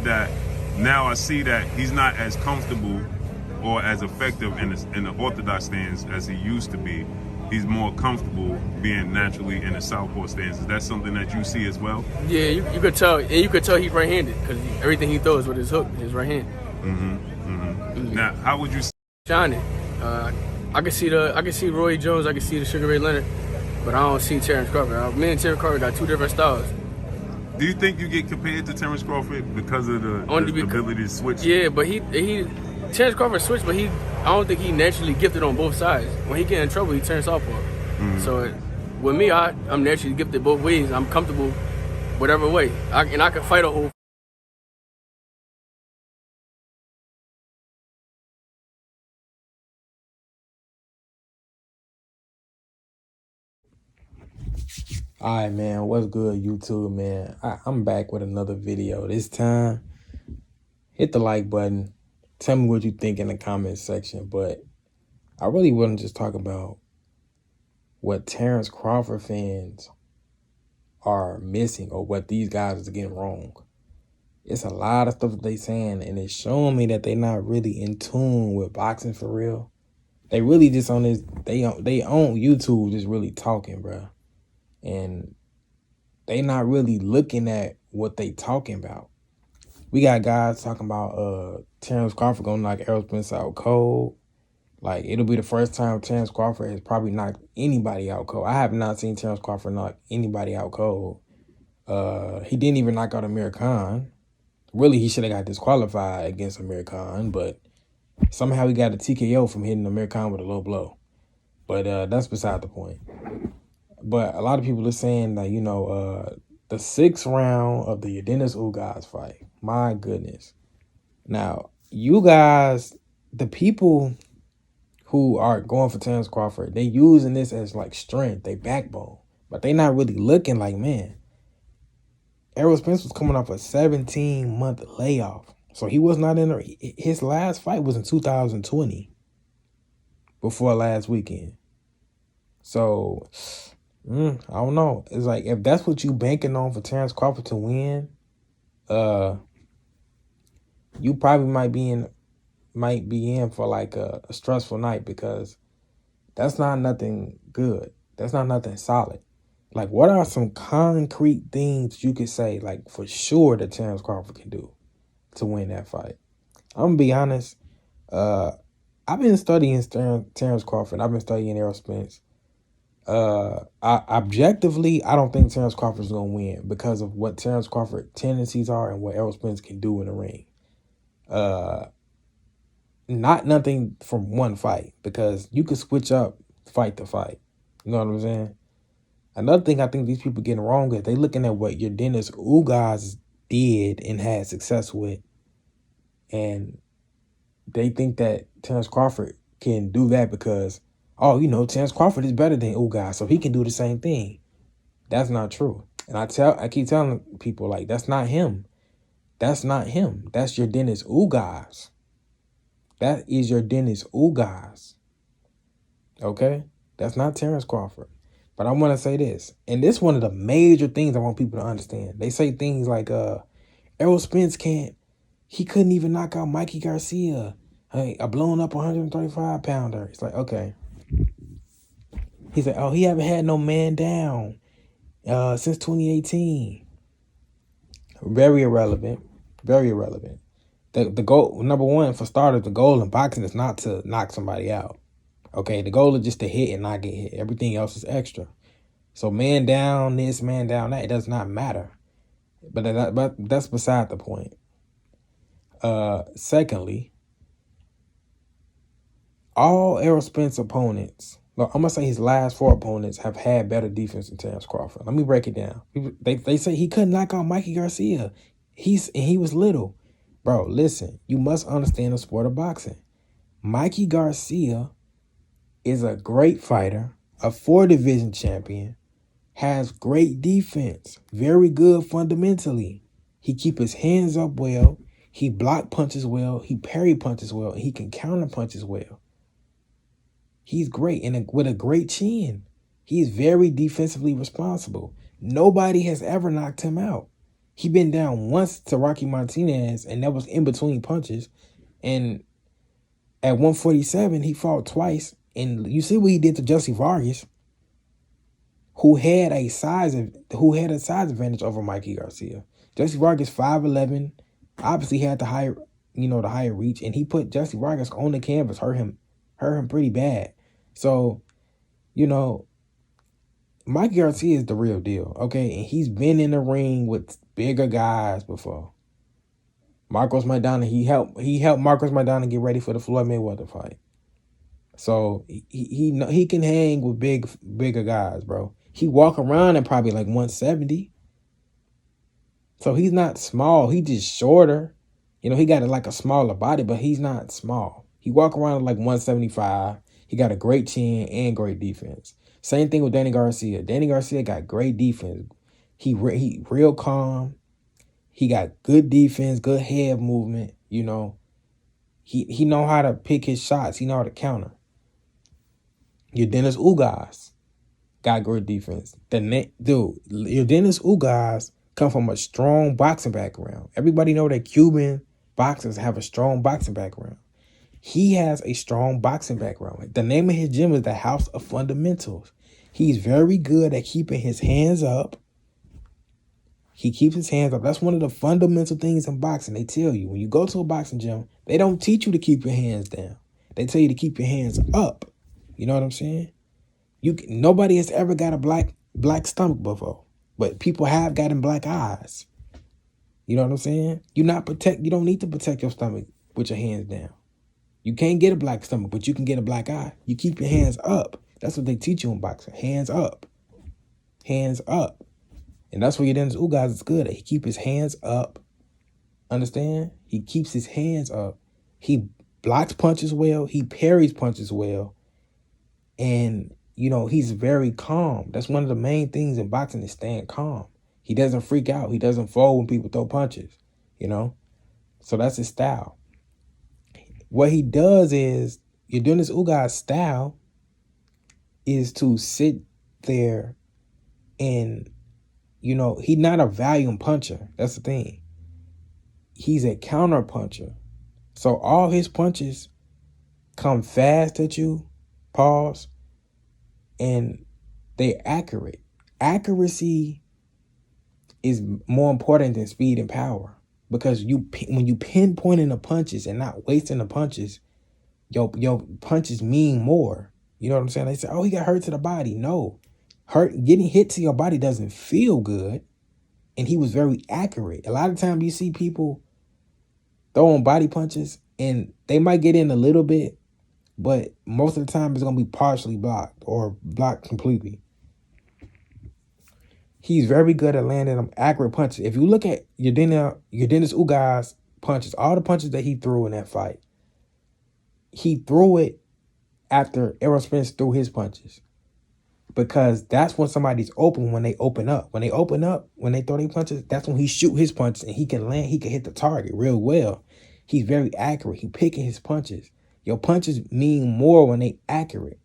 that now I see that he's not as comfortable or as effective in the orthodox stance as he used to be. He's more comfortable being naturally in the southpaw stance. Is that something that you see as well? Yeah, you could tell, and you could tell he's right-handed because everything he throws with his hook is right hand. Now, how would you Shining. I can see Roy Jones, I can see the Sugar Ray Leonard, but I don't see Terence Crawford. Me and Terence Crawford got two different styles. do you think you get compared to Terence Crawford because of the ability to switch? Yeah, but he Terence Crawford switched, but I don't think he naturally gifted on both sides. When he get in trouble, he turns southpaw. So with me, I'm naturally gifted both ways. I'm comfortable whatever way, I can fight a whole. All right, man. What's good, YouTube, man? I'm back with another video. This time, hit the like button. Tell me what you think in the comment section. But I really want to just talk about what Terence Crawford fans are missing or what these guys are getting wrong. It's a lot of stuff that they saying, and it's showing me that they're not really in tune with boxing for real. They really just on this, they own YouTube just really talking, bro. And they not really looking at what they talking about. We got guys talking about Terence Crawford gonna knock Errol Spence out cold. Like, it'll be the first time Terence Crawford has probably knocked anybody out cold. I have not seen Terence Crawford knock anybody out cold. He didn't even knock out Amir Khan. Really, he should have got disqualified against Amir Khan, but somehow he got a TKO from hitting Amir Khan with a low blow. But that's beside the point. But a lot of people are saying that, the 6th round of the Dennis Ugas fight. My goodness. Now, you guys, the people who are going for Terence Crawford, they using this as like strength, they backbone. But they not really looking like, man, Errol Spence was coming off a 17-month layoff. So he was not in there. His last fight was in 2020, before last weekend. So I don't know. It's like, if that's what you banking on for Terence Crawford to win, you probably might be in for like a stressful night, because that's not nothing good. That's not nothing solid. Like, what are some concrete things you could say, like, for sure that Terence Crawford can do to win that fight? I'm gonna be honest. I've been studying Terence Crawford. I've been studying Errol Spence. Objectively, I don't think Terence Crawford is gonna win because of what Terence Crawford tendencies are and what Errol Spence can do in the ring. Not nothing from one fight, because you can switch up fight to fight. You know what I'm saying? Another thing I think these people getting wrong is they looking at what your Dennis Ugas did and had success with, and they think that Terence Crawford can do that because, Terence Crawford is better than Ugas, so he can do the same thing. That's not true. And I keep telling people, like, that's not him. That's not him. That's your Dennis Ugas. That is your Dennis Ugas. Okay? That's not Terence Crawford. But I want to say this, and this is one of the major things I want people to understand. They say things like, Errol Spence he couldn't even knock out Mikey Garcia, a blown up 135-pounder. It's like, okay. He's like, he haven't had no man down since 2018. Very irrelevant. Very irrelevant. The goal, number one, for starters, the goal in boxing is not to knock somebody out. Okay, the goal is just to hit and not get hit. Everything else is extra. So man down this, man down that, it does not matter. But that's beside the point. Secondly, all Errol Spence opponents, I'm going to say his last 4 opponents, have had better defense than Terence Crawford. Let me break it down. They say he couldn't knock out Mikey Garcia. He was little. Bro, listen, you must understand the sport of boxing. Mikey Garcia is a great fighter, a 4-division champion, has great defense, very good fundamentally. He keep his hands up well, he block punches well, he parry punches well, and he can counter punches well. He's great, and with a great chin. He's very defensively responsible. Nobody has ever knocked him out. He been down once to Rocky Martinez, and that was in between punches. And at 147, he fought twice. And you see what he did to Jesse Vargas, who had a size advantage over Mikey Garcia. Jesse Vargas 5'11", obviously had the higher reach, and he put Jesse Vargas on the canvas, hurt him pretty bad. So, Mikey Garcia is the real deal, okay? And he's been in the ring with bigger guys before. Marcos Maidana, he helped Marcos Maidana get ready for the Floyd Mayweather fight. So he can hang with bigger guys, bro. He walk around at probably like 170. So he's not small. He just shorter. He got like a smaller body, but he's not small. He walk around at like 175. He got a great chin and great defense. Same thing with Danny Garcia. Danny Garcia got great defense. He real calm. He got good defense, good head movement. He know how to pick his shots. He know how to counter. Your Dennis Ugas got great defense. Your Dennis Ugas come from a strong boxing background. Everybody know that Cuban boxers have a strong boxing background. He has a strong boxing background. The name of his gym is the House of Fundamentals. He's very good at keeping his hands up. He keeps his hands up. That's one of the fundamental things in boxing. They tell you when you go to a boxing gym, they don't teach you to keep your hands down. They tell you to keep your hands up. You know what I'm saying? Nobody has ever got a black stomach before, but people have gotten black eyes. You know what I'm saying? You don't need to protect your stomach with your hands down. You can't get a black stomach, but you can get a black eye. You keep your hands up. That's what they teach you in boxing. Hands up. Hands up. And that's where your Dennis Ugas is good at. He keep his hands up. Understand? He keeps his hands up. He blocks punches well. He parries punches well. And, he's very calm. That's one of the main things in boxing is staying calm. He doesn't freak out. He doesn't fold when people throw punches, So that's his style. What he does is, your Dennis Ugas style is to sit there and, he's not a volume puncher. That's the thing. He's a counter puncher. So all his punches come fast at you, pause, and they're accurate. Accuracy is more important than speed and power, because when you pinpointing the punches and not wasting the punches, your punches mean more. You know what I'm saying? They say, oh, he got hurt to the body. No. Getting hit to your body doesn't feel good. And he was very accurate. A lot of times you see people throwing body punches and they might get in a little bit, but most of the time it's going to be partially blocked or blocked completely. He's very good at landing them accurate punches. If you look at your Dennis Ugas punches, all the punches that he threw in that fight, he threw it after Errol Spence threw his punches. Because that's when somebody's open, when they open up. When they open up, when they throw their punches, that's when he shoot his punches and he can hit the target real well. He's very accurate. He picking his punches. Your punches mean more when they accurate.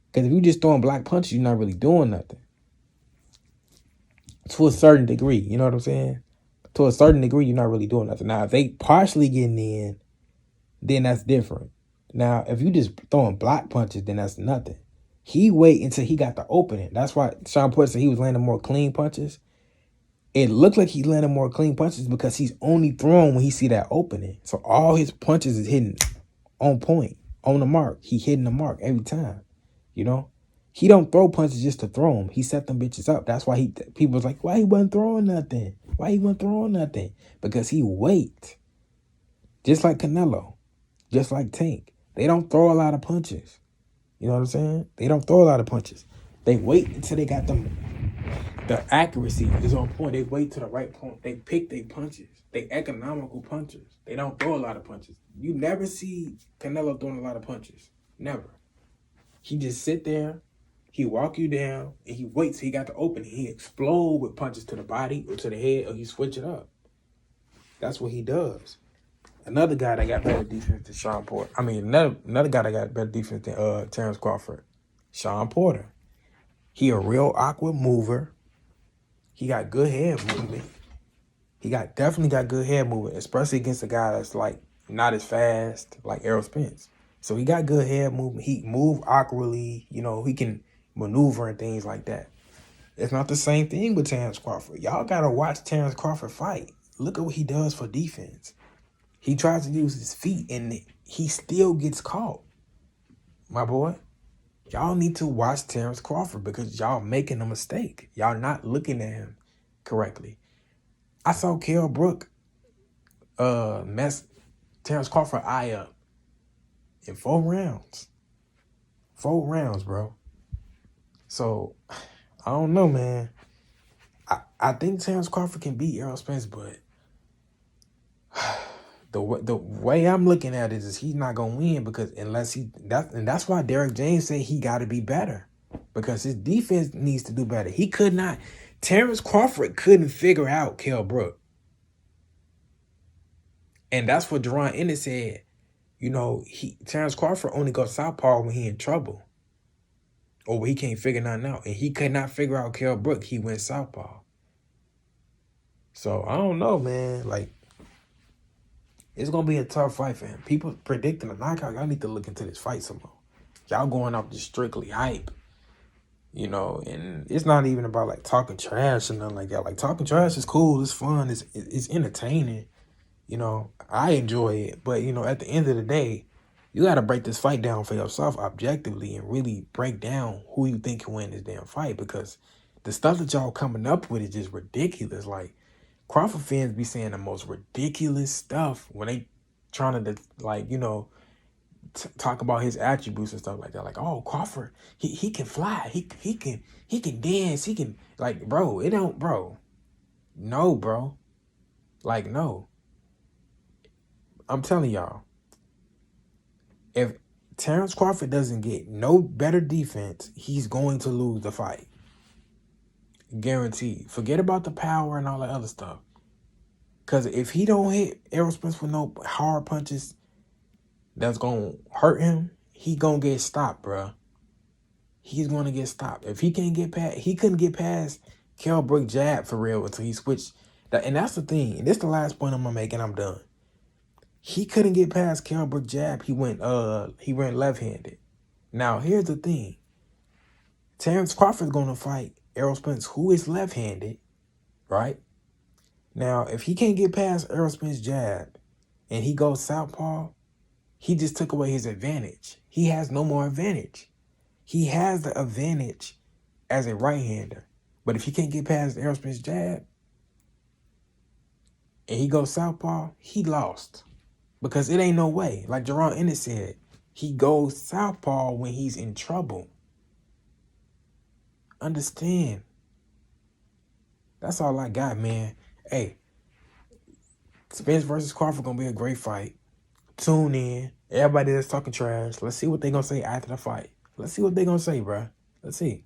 Because if you just throwing black punches, you're not really doing nothing. To a certain degree, you know what I'm saying? To a certain degree, you're not really doing nothing. Now, if they partially getting in, then that's different. Now, if you just throwing block punches, then that's nothing. He wait until he got the opening. That's why Sean Porter said he was landing more clean punches. It looked like he landed more clean punches because he's only throwing when he see that opening. So all his punches is hitting on point, on the mark. He hitting the mark every time, He don't throw punches just to throw them. He set them bitches up. That's why people was like, why he wasn't throwing nothing? Why he wasn't throwing nothing? Because he wait. Just like Canelo. Just like Tank. They don't throw a lot of punches. You know what I'm saying? They don't throw a lot of punches. They wait until they got them. The accuracy is on point. They wait to the right point. They pick their punches. They economical punchers. They don't throw a lot of punches. You never see Canelo throwing a lot of punches. Never. He just sit there. He walk you down. And he waits till he got the opening. He explode with punches to the body or to the head, or he switch it up. That's what he does. Another guy that got better defense than Sean Porter. Another guy that got better defense than Terence Crawford. Sean Porter. He a real awkward mover. He got good head movement. He definitely got good head movement, especially against a guy that's like not as fast like Errol Spence. So he got good head movement. He move awkwardly, you know, he can maneuver and things like that. It's not the same thing with Terence Crawford. Y'all gotta watch Terence Crawford fight. Look at what he does for defense. He tries to use his feet and he still gets caught. My boy, y'all need to watch Terence Crawford because y'all making a mistake. Y'all not looking at him correctly. I saw Kell Brook mess Terence Crawford eye up in 4 rounds. 4 rounds, bro. So, I don't know, man. I think Terence Crawford can beat Errol Spence, but the way I'm looking at it is he's not gonna win because that's why Derek James said he got to be better because his defense needs to do better. He could not. Terence Crawford couldn't figure out Kell Brook, and that's what Deron Ennis said. You know, Terence Crawford only goes southpaw when he in trouble or when he can't figure nothing out, and he could not figure out Kell Brook. He went southpaw. So I don't know, man. Like, it's gonna be a tough fight for him. People predicting a knockout. Y'all need to look into this fight some more. Y'all going off just strictly hype, you know. And it's not even about like talking trash or nothing like that. Like, talking trash is cool. It's fun. It's entertaining. You know, I enjoy it. But you know, at the end of the day, you gotta break this fight down for yourself objectively and really break down who you think can win this damn fight, because the stuff that y'all coming up with is just ridiculous. Like, Crawford fans be saying the most ridiculous stuff when they trying to, like, you know, talk about his attributes and stuff like that. Like, oh, Crawford, he can fly, he can dance, he can, like, bro, it don't, bro. No, bro. Like, no. I'm telling y'all, if Terence Crawford doesn't get no better defense, he's going to lose the fight. Guaranteed. Forget about the power and all that other stuff. Because if he don't hit Errol Spence with no hard punches that's going to hurt him, he going to get stopped, bro. He's going to get stopped. If he can't get past, he couldn't get past Kell Brook jab for real until he switched. And that's the thing. And this is the last point I'm going to make and I'm done. He couldn't get past Kell Brook jab. He went left-handed. Now, here's the thing. Terence Crawford's going to fight Errol Spence, who is left-handed, right? Now, if he can't get past Errol Spence's jab and he goes southpaw, he just took away his advantage. He has no more advantage. He has the advantage as a right-hander. But if he can't get past Errol Spence's jab and he goes southpaw, he lost. Because it ain't no way. Like Deron Ennis said, he goes southpaw when he's in trouble. Understand. That's all I got, man. Hey, Spence versus Crawford gonna be a great fight. Tune in. Everybody that's talking trash, let's see what they gonna say after the fight. Let's see what they gonna say, bro. Let's see.